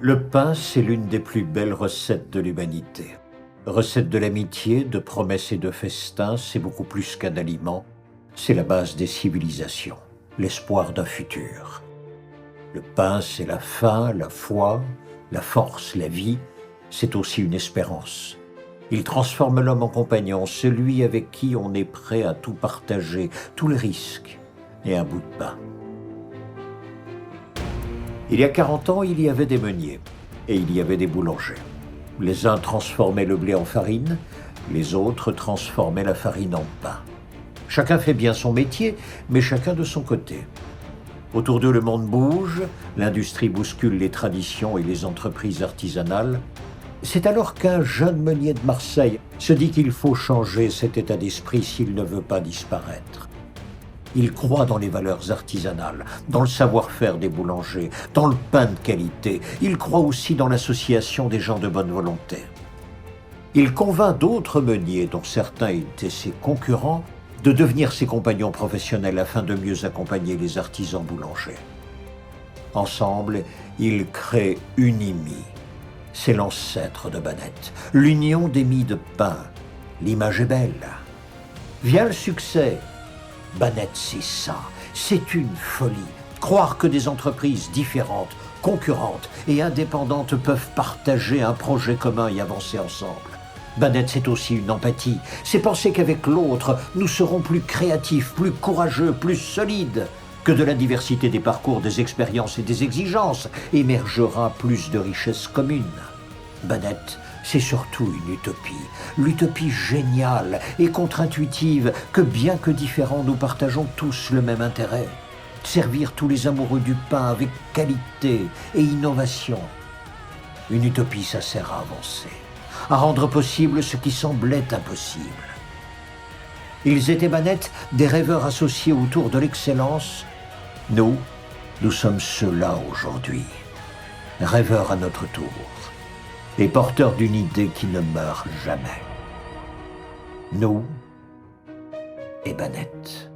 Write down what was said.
Le pain, c'est l'une des plus belles recettes de l'humanité. Recette de l'amitié, de promesses et de festins, c'est beaucoup plus qu'un aliment, c'est la base des civilisations, l'espoir d'un futur. Le pain, c'est la faim, la foi, la force, la vie, c'est aussi une espérance. Il transforme l'homme en compagnon, celui avec qui on est prêt à tout partager, tous les risques et un bout de pain. Il y a 40 ans, il y avait des meuniers et il y avait des boulangers. Les uns transformaient le blé en farine, les autres transformaient la farine en pain. Chacun fait bien son métier, mais chacun de son côté. Autour d'eux, le monde bouge, l'industrie bouscule les traditions et les entreprises artisanales. C'est alors qu'un jeune meunier de Marseille se dit qu'il faut changer cet état d'esprit s'il ne veut pas disparaître. Il croit dans les valeurs artisanales, dans le savoir-faire des boulangers, dans le pain de qualité. Il croit aussi dans l'association des gens de bonne volonté. Il convainc d'autres meuniers, dont certains étaient ses concurrents, de devenir ses compagnons professionnels afin de mieux accompagner les artisans boulangers. Ensemble, ils créent Unimi. C'est l'ancêtre de Banette, l'union des mie de pain. L'image est belle. Vient le succès. Banette, c'est ça, c'est une folie. Croire que des entreprises différentes, concurrentes et indépendantes peuvent partager un projet commun et avancer ensemble. Banette, c'est aussi une empathie. C'est penser qu'avec l'autre, nous serons plus créatifs, plus courageux, plus solides. Que de la diversité des parcours, des expériences et des exigences émergera plus de richesses communes. Banette, c'est surtout une utopie. L'utopie géniale et contre-intuitive que, bien que différents, nous partageons tous le même intérêt. Servir tous les amoureux du pain avec qualité et innovation. Une utopie, ça sert à avancer, à rendre possible ce qui semblait impossible. Ils étaient Banette, des rêveurs associés autour de l'excellence. Nous sommes ceux-là aujourd'hui, rêveurs à notre tour, et porteurs d'une idée qui ne meurt jamais. Nous et Banette.